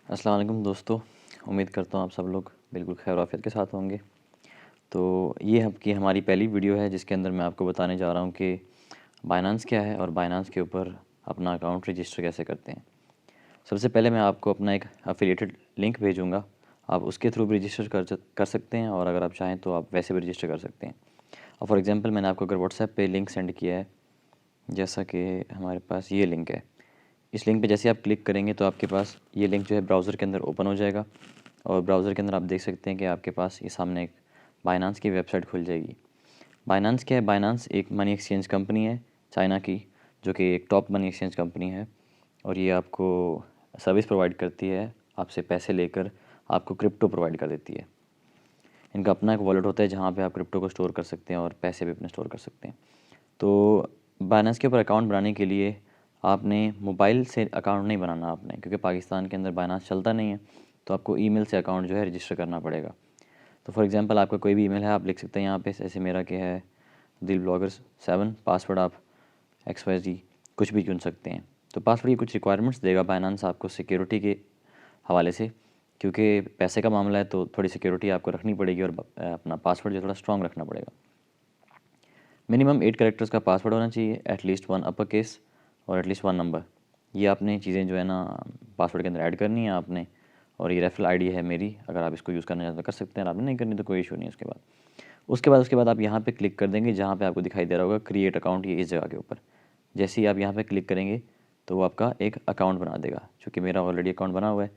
अस्सलाम वालेकुम दोस्तों, उम्मीद करता हूँ आप सब लोग बिल्कुल खैर आफियत के साथ होंगे। तो ये आपकी हमारी पहली वीडियो है जिसके अंदर मैं आपको बताने जा रहा हूँ कि बाइनेंस क्या है और बाइनेंस के ऊपर अपना अकाउंट रजिस्टर कैसे करते हैं। सबसे पहले मैं आपको अपना एक एफिलिएटेड लिंक भेजूँगा, आप उसके थ्रू भी रजिस्टर कर सकते हैं और अगर आप चाहें तो आप वैसे भी रजिस्टर कर सकते हैं। और फॉर एग्ज़ाम्पल मैंने आपको अगर व्हाट्सएप पे लिंक सेंड किया है, जैसा कि हमारे पास ये लिंक है, इस लिंक पे जैसे आप क्लिक करेंगे तो आपके पास ये लिंक जो है ब्राउज़र के अंदर ओपन हो जाएगा और ब्राउज़र के अंदर आप देख सकते हैं कि आपके पास ये सामने एक बाइनेंस की वेबसाइट खुल जाएगी। बाइनेंस क्या है? बाइनेंस एक मनी एक्सचेंज कंपनी है चाइना की, जो कि एक टॉप मनी एक्सचेंज कंपनी है और ये आपको सर्विस प्रोवाइड करती है, आपसे पैसे लेकर आपको क्रिप्टो प्रोवाइड कर देती है। इनका अपना एक वॉलेट होता है जहाँ पे आप क्रिप्टो को स्टोर कर सकते हैं और पैसे भी अपने स्टोर कर सकते हैं। तो बाइनेंस के ऊपर अकाउंट बनाने के लिए आपने मोबाइल से अकाउंट नहीं बनाना आपने, क्योंकि पाकिस्तान के अंदर बाइनेंस चलता नहीं है, तो आपको ईमेल से अकाउंट जो है रजिस्टर करना पड़ेगा। तो फॉर एग्जांपल आपका कोई भी ईमेल है, आप लिख सकते हैं यहाँ पे, जैसे मेरा क्या है दिल ब्लॉगर्स 7, पासवर्ड आप XYZ कुछ भी चुन सकते हैं। तो पासवर्ड की कुछ रिक्वायरमेंट्स देगा बाइनेंस आपको सिक्योरिटी के हवाले से, क्योंकि पैसे का मामला है तो थोड़ी सिक्योरिटी आपको रखनी पड़ेगी और अपना पासवर्ड जो थोड़ा स्ट्रॉन्ग रखना पड़ेगा। मिनिमम 8 कैरेक्टर्स का पासवर्ड होना चाहिए, एटलीस्ट 1 अपर केस और एटलीस्ट 1 नंबर। ये आपने चीज़ें जो है ना पासवर्ड के अंदर ऐड करनी है आपने। और ये रेफरल आईडी है मेरी, अगर आप इसको यूज़ करना चाहते तो कर सकते हैं, आपने नहीं करनी तो कोई इशू नहीं है। उसके बाद आप यहाँ पे क्लिक कर देंगे, जहाँ पे आपको दिखाई दे रहा होगा क्रिएट अकाउंट, ये इस जगह के ऊपर। जैसे ही आप यहाँ पे क्लिक करेंगे तो वो आपका एक अकाउंट बना देगा। चूँकि मेरा ऑलरेडी अकाउंट बना हुआ है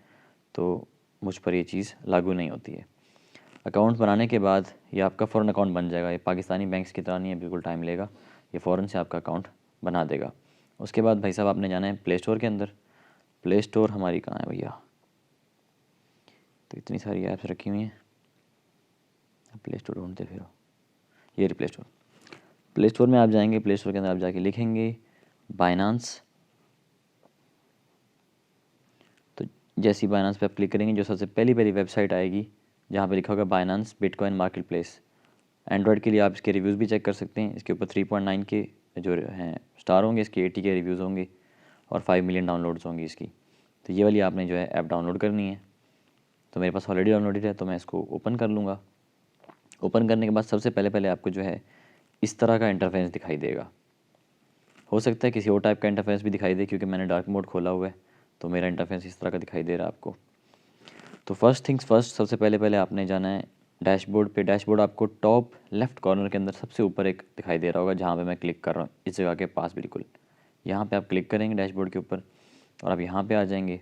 तो मुझ पर ये चीज़ लागू नहीं होती है। अकाउंट बनाने के बाद ये आपका फ़ौरन अकाउंट बन जाएगा। ये पाकिस्तानी बैंक्स की तरह नहीं है, बिल्कुल टाइम लेगा, ये फ़ौरन से आपका अकाउंट बना देगा। उसके बाद भाई साहब आपने जाना है प्ले स्टोर के अंदर। प्ले स्टोर हमारी कहाँ है भैया? तो इतनी सारी ऐप्स रखी हुई हैं, प्ले स्टोर ढूंढते फिरो। ये प्ले स्टोर, प्ले स्टोर में आप जाएंगे, प्ले स्टोर के अंदर आप जाके लिखेंगे बाइनेंस। तो जैसी बाइनेंस पे आप क्लिक करेंगे, जो सबसे पहली वेबसाइट आएगी जहाँ पे लिखा होगा Binance bitcoin market place. Android के लिए आप इसके रिव्यूज़ भी चेक कर सकते हैं। इसके ऊपर 3.9 के जो हैं स्टार होंगे, इसके 80 के रिव्यूज़ होंगे और 5 मिलियन डाउनलोड्स होंगी इसकी। तो ये वाली आपने जो है ऐप डाउनलोड करनी है। तो मेरे पास ऑलरेडी डाउनलोडेड है, तो मैं इसको ओपन कर लूँगा। ओपन करने के बाद सबसे पहले आपको जो है इस तरह का इंटरफेस दिखाई देगा। हो सकता है किसी और टाइप का इंटरफेस भी दिखाई दे, क्योंकि मैंने डार्क मोड खोला हुआ है, तो मेरा इंटरफेस इस तरह का दिखाई दे रहा है आपको। तो फर्स्ट थिंग्स फर्स्ट, सबसे पहले आपने जाना है डैशबोर्ड पे। डैशबोर्ड आपको टॉप लेफ़्ट कॉर्नर के अंदर सबसे ऊपर एक दिखाई दे रहा होगा, जहाँ पे मैं क्लिक कर रहा हूँ, इस जगह के पास बिल्कुल। यहाँ पे आप क्लिक करेंगे डैशबोर्ड के ऊपर और आप यहाँ पे आ जाएंगे।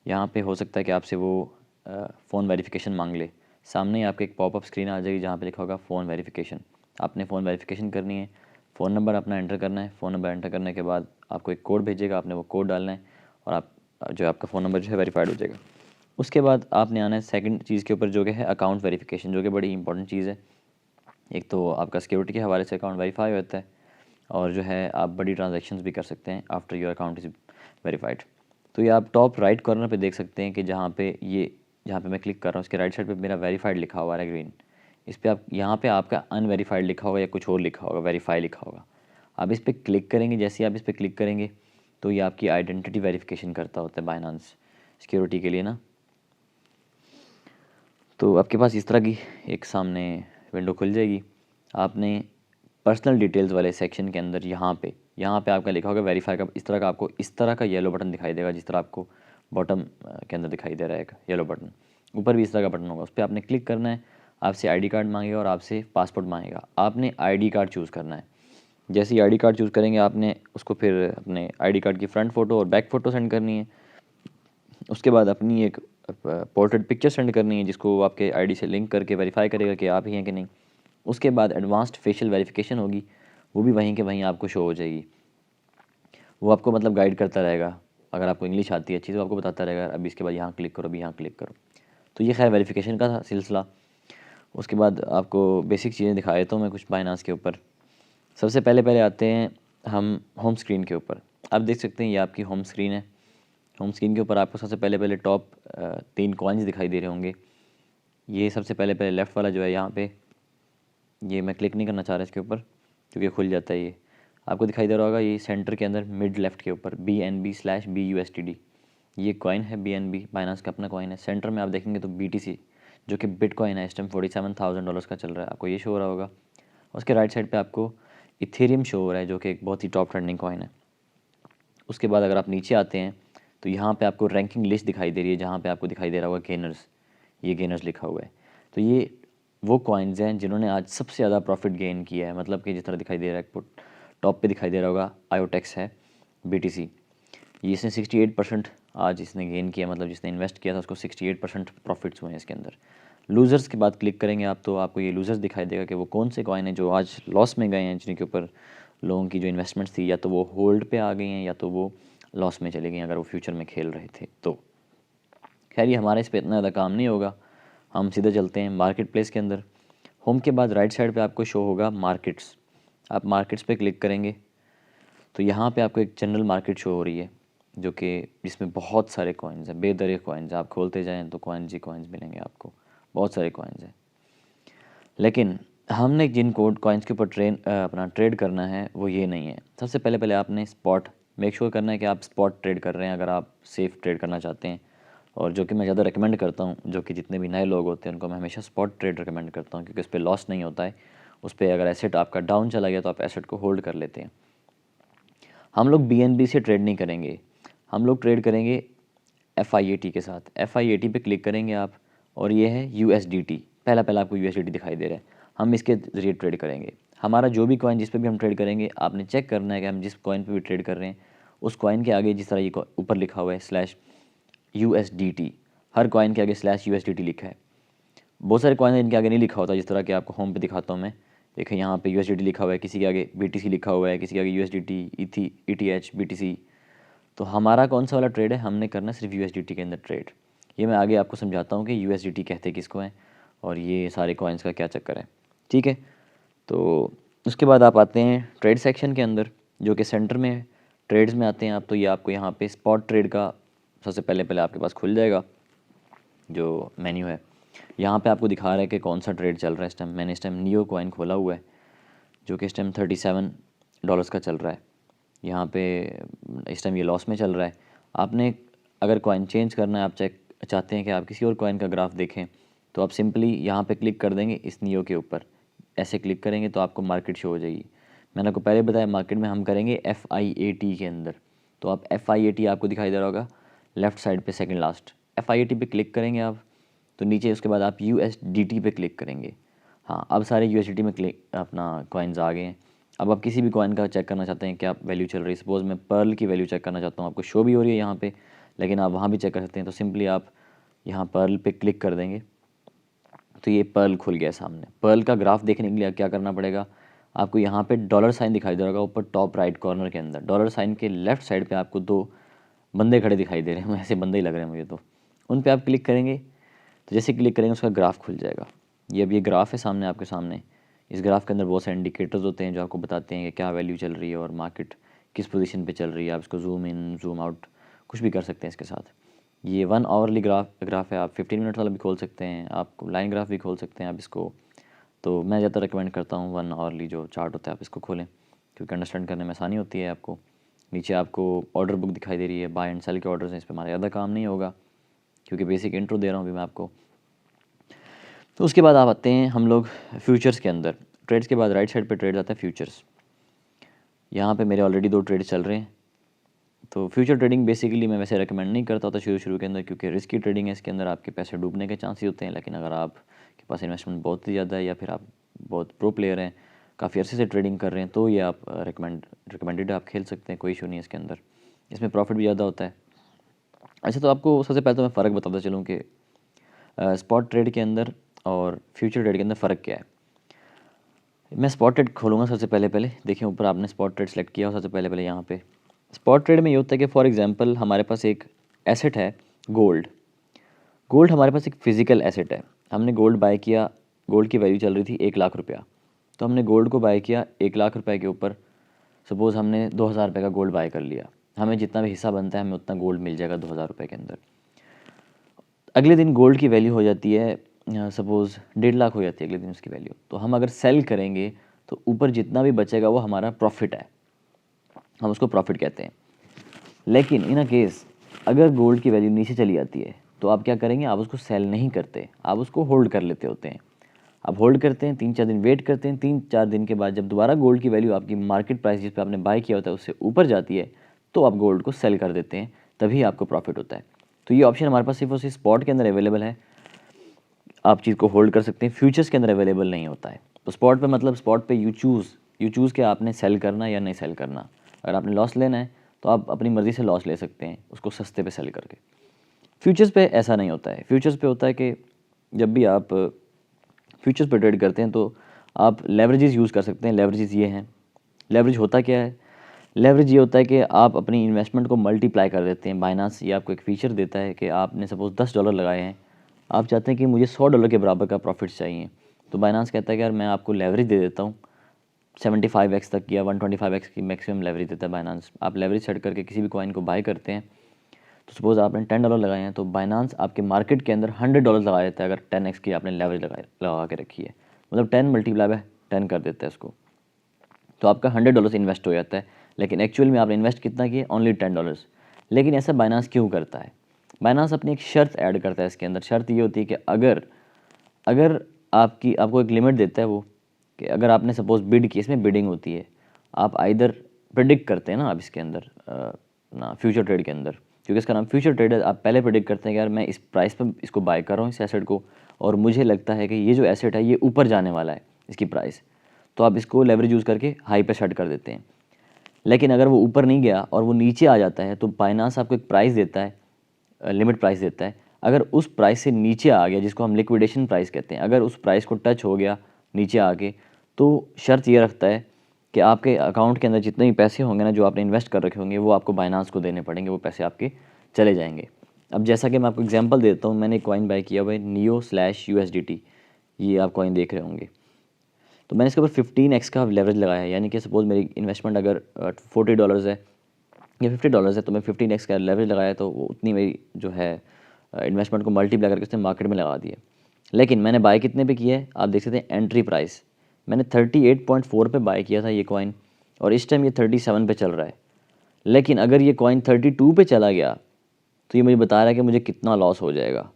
यहाँ पे हो सकता है कि आपसे वो फ़ोन वेरिफिकेशन मांग ले। सामने ही आपके एक पॉपअप स्क्रीन आ जाएगी जहाँ पे लिखा होगा फ़ोन वेरिफिकेशन। आपने फ़ोन वेरिफिकेशन करनी है, फ़ोन नंबर अपना एंटर करना है। फ़ोन नंबर एंटर करने के बाद आपको एक कोड भेजेगा, आपने वो कोड डालना है और आप जो आपका फ़ोन नंबर जो है वेरीफाइड हो जाएगा। उसके बाद आपने आना है सेकंड चीज़ के ऊपर, जो कि है अकाउंट वेरिफिकेशन, जो कि बड़ी इंपॉर्टेंट चीज़ है। एक तो आपका सिक्योरिटी के हवाले से अकाउंट वेरीफाई होता है और जो है आप बड़ी ट्रांजैक्शंस भी कर सकते हैं after your account is verified. तो ये आप टॉप राइट कॉर्नर पे देख सकते हैं कि जहाँ पे मैं क्लिक कर रहा हूँ, उसके राइट साइड पे मेरा वेरीफाइड लिखा हुआ है ग्रीन। इस पे आप यहाँ पे आपका अनवेरीफाइड लिखा होगा या कुछ और लिखा होगा, वेरीफाई लिखा होगा। आप इस पर क्लिक करेंगे, जैसे ही आप इस पर क्लिक करेंगे तो ये आपकी आइडेंटिटी वेरिफिकेशन करता होता है बाइनेंस सिक्योरिटी के लिए ना। तो आपके पास इस तरह की एक सामने विंडो खुल जाएगी। आपने पर्सनल डिटेल्स वाले सेक्शन के अंदर यहाँ पे आपका लिखा होगा वेरीफाई का, इस तरह का आपको इस तरह का येलो बटन दिखाई देगा, जिस तरह आपको बॉटम के अंदर दिखाई दे रहा है एक येलो बटन। ऊपर भी इस तरह का बटन होगा, उस पर आपने क्लिक करना है। आपसे आईडी कार्ड मांगेगा और आपसे पासपोर्ट मांगेगा। आपने आईडी कार्ड चूज़ करना है। जैसे ही आईडी कार्ड चूज़ करेंगे, आपने उसको फिर अपने आईडी कार्ड की फ्रंट फ़ोटो और बैक फ़ोटो सेंड करनी है। उसके बाद अपनी एक पोर्ट्रेट पिक्चर सेंड करनी है, जिसको वो आपके आईडी से लिंक करके वेरीफाई करेगा कि आप ही हैं कि नहीं। उसके बाद एडवांस्ड फेशियल वेरिफिकेशन होगी, वो भी वहीं के वहीं आपको शो हो जाएगी। वो आपको मतलब गाइड करता रहेगा, अगर आपको इंग्लिश आती है अच्छी तो आपको बताता रहेगा अभी इसके बाद यहाँ क्लिक करो, अभी यहाँ क्लिक करो। तो ये खैर वेरिफिकेशन का था सिलसिला। उसके बाद आपको बेसिक चीज़ें दिखा देता हूँ मैं कुछ बाइनेंस के ऊपर। सबसे पहले आते हैं हम होम स्क्रीन के ऊपर। आप देख सकते हैं ये आपकी होम स्क्रीन है। होम स्क्रीन के ऊपर आपको सबसे पहले टॉप 3 कॉइन्स दिखाई दे रहे होंगे। ये सबसे पहले लेफ़्ट वाला जो है यहाँ पे, ये मैं क्लिक नहीं करना चाह रहा इसके ऊपर क्योंकि खुल जाता है। ये आपको दिखाई दे रहा होगा, ये सेंटर के अंदर मिड लेफ़्ट के ऊपर BNB/BUSDD, ये कॉइन है BNB, बाइनांस का अपना कॉइन है। सेंटर में आप देखेंगे तो BTC जो कि बिटकॉइन है, इस टाइम $47,000 का चल रहा है, आपको ये शो हो रहा होगा। उसके राइट साइड पे आपको इथेरियम शो हो रहा है जो कि एक बहुत ही टॉप ट्रेंडिंग कॉइन है। उसके बाद अगर आप नीचे आते हैं तो यहाँ पे आपको रैंकिंग लिस्ट दिखाई दे रही है, जहाँ पे आपको दिखाई दे रहा होगा गेनर्स, ये गेनर्स लिखा हुआ है। तो ये वो कॉइन्स हैं जिन्होंने आज सबसे ज़्यादा प्रॉफिट गेन किया है, मतलब कि जिस तरह दिखाई दे रहा है टॉप पे दिखाई दे रहा होगा IOTX है, BTC, ये इसने 68% आज इसने गेन किया, मतलब जिसने इन्वेस्ट किया था उसको 68% प्रॉफिट्स हुए हैं इसके अंदर। लूज़र्स के बाद क्लिक करेंगे आप तो आपको ये लूज़र्स दिखाई देगा कि वो कौन से कॉइन हैं जो आज लॉस में गए हैं, जिनके ऊपर लोगों की जो इन्वेस्टमेंट्स थी या तो वो होल्ड पे आ गई हैं या तो वो लॉस में चली गई अगर वो फ्यूचर में खेल रहे थे तो। खैर ये हमारे इस पर इतना ज़्यादा काम नहीं होगा, हम सीधे चलते हैं मार्केट प्लेस के अंदर। होम के बाद राइट साइड पे आपको शो होगा मार्केट्स, आप मार्केट्स पे क्लिक करेंगे तो यहाँ पे आपको एक जनरल मार्केट शो हो रही है जो कि जिसमें बहुत सारे कॉइन्स हैं, बेदरे कॉइन्स, आप खोलते जाएँ तो कॉइन्स ही कॉइन्स मिलेंगे आपको, बहुत सारे कॉइन्स हैं। लेकिन हमने जिन कोड कॉइन्स के ऊपर अपना ट्रेड करना है वो ये नहीं है। सबसे पहले आपने स्पॉट मेक श्योर करना है कि आप स्पॉट ट्रेड कर रहे हैं अगर आप सेफ़ ट्रेड करना चाहते हैं, और जो कि मैं ज़्यादा रिकमेंड करता हूँ, जो कि जितने भी नए लोग होते हैं उनको मैं हमेशा स्पॉट ट्रेड रिकमेंड करता हूँ, क्योंकि उस पर लॉस नहीं होता है। उस पर अगर एसेट आपका डाउन चला गया तो आप एसेट को होल्ड कर लेते हैं। हम लोग BNB से ट्रेड नहीं करेंगे, हम लोग ट्रेड करेंगे FIAT के साथ। FIAT पे क्लिक करेंगे आप और ये है USDT, पहला आपको USDT दिखाई दे रहा है, हम इसके ज़रिए ट्रेड करेंगे। हमारा जो भी कॉइन जिस पे भी हम ट्रेड करेंगे, आपने चेक करना है कि हम जिस कॉइन पे भी ट्रेड कर रहे हैं उस कॉइन के आगे जिस तरह ये ऊपर लिखा हुआ है /USDT, हर कॉइन के आगे /USDT लिखा है। बहुत सारे कॉइन इनके आगे नहीं लिखा होता, जिस तरह कि आपको होम पे दिखाता हूँ मैं। देखें यहाँ पे USDT लिखा हुआ है, किसी के आगे BTC लिखा हुआ है, किसी के आगे USDT, ETH, BTC। तो हमारा कौन सा वाला ट्रेड है, हमने करना सिर्फ USDT के अंदर ट्रेड। ये मैं आगे आपको समझाता हूँ कि USDT कहते किसको हैं और ये सारे कॉइन्स का क्या चक्कर है, ठीक है। तो उसके बाद आप आते हैं ट्रेड सेक्शन के अंदर, जो कि सेंटर में ट्रेड्स में आते हैं आप। तो ये आपको यहाँ पे स्पॉट ट्रेड का सबसे पहले आपके पास खुल जाएगा जो मेन्यू है। यहाँ पे आपको दिखा रहा है कि कौन सा ट्रेड चल रहा है इस टाइम। मैंने इस टाइम नियो कॉइन खोला हुआ है जो कि इस टाइम $37 का चल रहा है। यहाँ पे इस टाइम ये लॉस में चल रहा है। आपने अगर कॉइन चेंज करना है, आप चाहते हैं कि आप किसी और कॉइन का ग्राफ देखें, तो आप सिंपली यहाँ पे क्लिक कर देंगे इस नियो के ऊपर, ऐसे क्लिक करेंगे तो आपको मार्केट शो हो जाएगी। मैंने आपको पहले बताया मार्केट में हम करेंगे FIAT के अंदर, तो आप FIAT आपको दिखाई दे रहा होगा लेफ़्ट साइड पे सेकंड लास्ट, FIAT पे क्लिक करेंगे आप तो नीचे उसके बाद आप USDT पे क्लिक करेंगे। हाँ, अब सारे USDT में क्लिक अपना कॉइन्स आ गए हैं। अब आप किसी भी कॉइन का चेक करना चाहते हैं क्या वैल्यू चल रही है, सपोज़ मैं पर्ल की वैल्यू चेक करना चाहता हूँ, आपको शो भी हो रही है यहाँ पे, लेकिन आप वहाँ भी चेक कर सकते हैं। तो सिंपली आप यहाँ पर्ल पे क्लिक कर देंगे तो ये पर्ल खुल गया सामने। पर्ल का ग्राफ देखने के लिए क्या करना पड़ेगा, आपको यहाँ पे डॉलर साइन दिखाई दे रहा होगा ऊपर टॉप राइट कॉर्नर के अंदर। डॉलर साइन के लेफ्ट साइड पे आपको 2 बंदे खड़े दिखाई दे रहे हैं, ऐसे बंदे ही लग रहे हैं मुझे तो। उन पे आप क्लिक करेंगे तो जैसे क्लिक करेंगे उसका ग्राफ खुल जाएगा। ये ग्राफ है सामने आपके सामने। इस ग्राफ के अंदर बहुत सारे इंडिकेटर्स होते हैं जो आपको बताते हैं कि क्या वैल्यू चल रही है और मार्केट किस पोजीशन पे चल रही है। आप इसको जूम इन जूम आउट कुछ भी कर सकते हैं इसके साथ। ये 1 आवरली ग्राफ है, आप 15 मिनट वाला भी खोल सकते हैं, आप लाइन ग्राफ भी खोल सकते हैं आप इसको। तो मैं ज़्यादा रिकमेंड करता हूँ 1 आवरली जो चार्ट होता है आप इसको खोलें, क्योंकि अंडरस्टैंड करने में आसानी होती है आपको। नीचे आपको ऑर्डर बुक दिखाई दे रही है, बाय एंड सेल के ऑर्डर्स हैं, इस पर हमारा ज़्यादा काम नहीं होगा क्योंकि बेसिक इंट्रो दे रहा हूँ अभी मैं आपको। तो उसके बाद आप आते हैं हम लोग फ्यूचर्स के अंदर। ट्रेड्स के बाद राइट साइड पे ट्रेड आता है फ्यूचर्स। यहाँ पे मेरे ऑलरेडी 2 ट्रेड्स चल रहे हैं। तो फ्यूचर ट्रेडिंग बेसिकली मैं वैसे रिकमेंड नहीं करता होता शुरू के अंदर, क्योंकि रिस्की ट्रेडिंग है, इसके अंदर आपके पैसे डूबने के चांसेस होते हैं। लेकिन अगर आपके पास इन्वेस्टमेंट बहुत ही ज़्यादा है या फिर आप बहुत प्रो प्लेयर हैं, काफ़ी अर्से से ट्रेडिंग कर रहे हैं, तो ये आप रिकमेंडेड आप खेल सकते हैं, कोई इशू नहीं है इसके अंदर। इसमें प्रॉफिट भी ज़्यादा होता है। अच्छा, तो आपको सबसे पहले तो मैं फ़र्क बताता चलूँ कि स्पॉट ट्रेड के अंदर और फ्यूचर ट्रेड के अंदर फ़र्क क्या है। मैं स्पॉट ट्रेड खोलूँगा सबसे पहले देखिए ऊपर आपने स्पॉट ट्रेड सेलेक्ट किया हो सबसे पहले यहाँ पे। स्पॉट ट्रेड में ये होता है कि फॉर एग्जांपल हमारे पास एक एसेट है गोल्ड। गोल्ड हमारे पास एक फ़िज़िकल एसेट है। हमने गोल्ड बाय किया, गोल्ड की वैल्यू चल रही थी 1 लाख रुपया, तो हमने गोल्ड को बाय किया 1 लाख रुपए के ऊपर। सपोज़ हमने 2,000 रुपये का गोल्ड बाय कर लिया, हमें जितना भी हिस्सा बनता है हमें उतना गोल्ड मिल जाएगा 2,000 रुपये के अंदर। अगले दिन गोल्ड की वैल्यू हो जाती है सपोज़ 1.5 लाख हो जाती है अगले दिन उसकी वैल्यू। तो हम अगर सेल करेंगे तो ऊपर जितना भी बचेगा वो हमारा प्रॉफिट है, हम उसको प्रॉफिट कहते हैं। लेकिन इन अ केस अगर गोल्ड की वैल्यू नीचे चली जाती है तो आप क्या करेंगे, आप उसको सेल नहीं करते, आप उसको होल्ड कर लेते होते हैं। आप होल्ड करते हैं, 3-4 दिन वेट करते हैं, 3-4 दिन के बाद जब दोबारा गोल्ड की वैल्यू आपकी मार्केट प्राइस जिस पे आपने बाय किया होता है उससे ऊपर जाती है तो आप गोल्ड को सेल कर देते हैं, तभी आपको प्रॉफिट होता है। तो ये ऑप्शन हमारे पास सिर्फ और सिर्फ स्पॉट के अंदर अवेलेबल है, आप चीज़ को होल्ड कर सकते हैं, फ्यूचर्स के अंदर अवेलेबल नहीं होता है। तो स्पॉट पे मतलब स्पॉट पे यू चूज़ कि आपने सेल करना या नहीं सेल करना। अगर आपने लॉस लेना है तो आप अपनी मर्ज़ी से लॉस ले सकते हैं उसको सस्ते पे सेल करके। फ्यूचर्स पे ऐसा नहीं होता है। फ्यूचर्स पे होता है कि जब भी आप फ्यूचर्स पे ट्रेड करते हैं तो आप लेवरेजेस यूज़ कर सकते हैं। लेवरेजेस ये हैं, लेवरेज होता क्या है, लेवरेज ये होता है कि आप अपनी इन्वेस्टमेंट को मल्टीप्लाई कर देते हैं। बाइनांस ये आपको एक फ़ीचर देता है कि आपने सपोज़ $10 लगाए हैं, आप चाहते हैं कि मुझे $100 के बराबर का प्रॉफिट चाहिए, तो बाइनांस कहता है कि यार मैं आपको लेवरेज दे देता हूँ 75x तक या 125x की मैक्सिमम लेवरेज देता है बाइनांस। आप लेवरेज सेट करके किसी भी कॉइन को बाय करते हैं, तो सपोज़ आपने $10 लगाए हैं तो बाइनांस आपके मार्केट के अंदर $100 लगा देता है अगर 10x की आपने लेवरेज लगा के रखी है, मतलब 10 मल्टीप्लाई बाय 10 कर देता है उसको, तो आपका $100 इन्वेस्ट हो जाता है। लेकिन एक्चुअल में आपने इन्वेस्ट कितना किया, ओनली $10। लेकिन ऐसा बाइनांस क्यों करता है, बाइनांस अपनी एक शर्त ऐड करता है इसके अंदर। शर्त ये होती है कि अगर अगर आपको एक लिमिट देता है वो, कि अगर आपने सपोज़ बिड की, इसमें बिडिंग होती है, आप आइदर प्रिडिक्ट करते हैं ना आप इसके अंदर ना फ्यूचर ट्रेड के अंदर, क्योंकि इसका नाम फ्यूचर ट्रेड है, आप पहले प्रिडिक्ट करते हैं कि यार मैं इस प्राइस पर इसको बाय कर रहा हूँ इस एसेट को, और मुझे लगता है कि ये जो एसेट है ये ऊपर जाने वाला है इसकी प्राइस, तो आप इसको लेवरेज यूज़ करके हाई पे सेट कर देते हैं। लेकिन अगर वो ऊपर नहीं गया और वो नीचे आ जाता है तो बाइनांस आपको एक प्राइस देता है, लिमिट प्राइस देता है। अगर उस प्राइस से नीचे आ गया, जिसको हम लिक्विडेशन प्राइस कहते हैं, अगर उस प्राइस को टच हो गया नीचे आके, तो शर्त ये रखता है कि आपके अकाउंट के अंदर जितने भी पैसे होंगे ना जो आपने इन्वेस्ट कर रखे होंगे वो आपको बाइनांस को देने पड़ेंगे, वो पैसे आपके चले जाएंगे। अब जैसा कि मैं आपको एग्जांपल देता हूँ, मैंने एक कॉइन बाय किया हुआ है NEO/USDT, ये आप कॉइन देख रहे होंगे। तो मैंने इसके ऊपर 15x का लेवरेज लगाया है, यानी कि सपोज़ मेरी इन्वेस्टमेंट अगर $40 है या $50 है, तो मैं 15x का लेवरेज लगाया, तो वो उतनी मेरी जो है इन्वेस्टमेंट को मल्टीप्लाई करके उसने मार्केट में लगा दिया। लेकिन मैंने बाय कितने पे किया है, आप देख सकते हैं एंट्री प्राइस मैंने 38.4 पे बाय किया था ये कॉइन, और इस टाइम ये 37 पे चल रहा है। लेकिन अगर ये कॉइन 32 पे चला गया तो ये मुझे बता रहा है कि मुझे कितना लॉस हो जाएगा।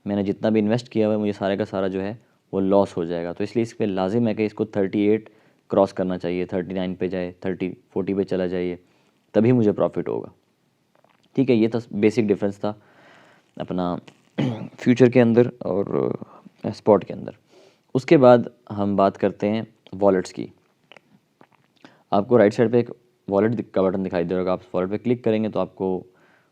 मैंने जितना भी इन्वेस्ट किया हुआ है मुझे सारे का सारा जो है वो लॉस हो जाएगा। तो इसलिए इस पर लाजिम है कि इसको 38 क्रॉस करना चाहिए, 39 पे जाए, 40 पे चला जाइए, तभी मुझे प्रॉफिट होगा। ठीक है, ये तो बेसिक डिफरेंस था अपना फ्यूचर के अंदर और स्पॉट के अंदर। उसके बाद हम बात करते हैं वॉलेट्स की। आपको राइट साइड पे एक वॉलेट का बटन दिखाई दे रहा होगा, आप वॉलेट पे क्लिक करेंगे तो आपको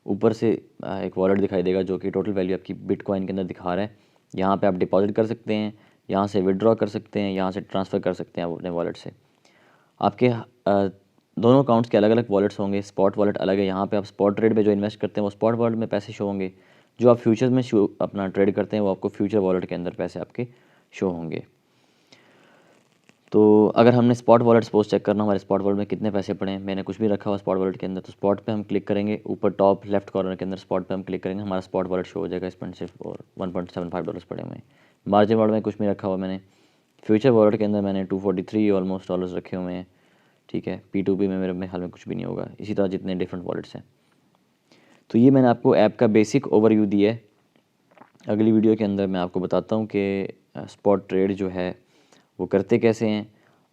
ऊपर से एक वॉलेट दिखाई देगा जो कि टोटल वैल्यू आपकी बिटकॉइन के अंदर दिखा रहा है। यहाँ पे आप डिपॉजिट कर सकते हैं, यहाँ से विड्रॉ कर सकते हैं, यहाँ से ट्रांसफ़र कर सकते हैं आप अपने वॉलेट से। आपके दोनों अकाउंट्स के अलग अलग वॉलेट्स होंगे, स्पॉट वॉलेट अलग है, यहाँ पे आप स्पॉट ट्रेड पे जो इन्वेस्ट करते हैं वो स्पॉट वॉलेट में पैसे शो होंगे, जो आप फ्यूचर्स में शो अपना ट्रेड करते हैं वो आपको फ्यूचर वॉलेट के अंदर पैसे आपके शो होंगे। तो अगर हमने स्पॉट वॉलेट सपोज चेक करना हमारे स्पॉट वॉलेट में कितने पैसे पड़े हैं, मैंने कुछ भी रखा हुआ स्पॉट वॉलेट के अंदर, तो स्पॉट पे हम क्लिक करेंगे, ऊपर टॉप लेफ्ट कॉर्नर के अंदर स्पॉट पे हम क्लिक करेंगे, हमारा स्पॉट वॉलेट शो हो जाएगा। इसमें सिर्फ और $1.75 पड़े हुए हैं। मार्जिन वॉलेट में कुछ भी रखा हुआ मैंने, फ्यूचर वॉलेट के अंदर मैंने 243 ऑलमोस्ट डॉलर्स रखे हुए हैं। ठीक है, P2P में मेरे ख्याल में कुछ भी नहीं होगा। इसी तरह जितने डिफरेंट वॉलेट्स हैं। तो ये मैंने आपको ऐप का बेसिक ओवरव्यू दिया है। अगली वीडियो के अंदर मैं आपको बताता हूँ कि स्पॉट ट्रेड जो है वो करते कैसे हैं,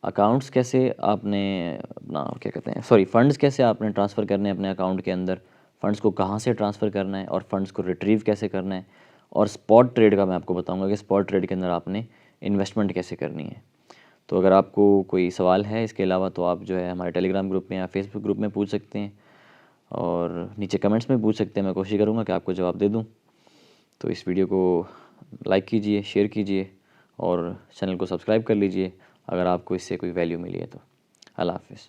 अकाउंट्स कैसे आपने अपना क्या कहते हैं फ़ंड्स कैसे आपने ट्रांसफ़र करने हैं अपने अकाउंट के अंदर, फ़ंड्स को कहाँ से ट्रांसफ़र करना है और फ़ंड्स को रिट्रीव कैसे करना है, और स्पॉट ट्रेड का मैं आपको बताऊंगा कि स्पॉट ट्रेड के अंदर आपने इन्वेस्टमेंट कैसे करनी है। तो अगर आपको कोई सवाल है इसके अलावा तो आप जो है हमारे टेलीग्राम ग्रुप में या फेसबुक ग्रुप में पूछ सकते हैं, और नीचे कमेंट्स में पूछ सकते हैं। मैं कोशिश करूँगा कि आपको जवाब दे दूँ। तो इस वीडियो को लाइक कीजिए, शेयर कीजिए और चैनल को सब्सक्राइब कर लीजिए अगर आपको इससे कोई वैल्यू मिली है तो। अल्लाह हाफ़िज़।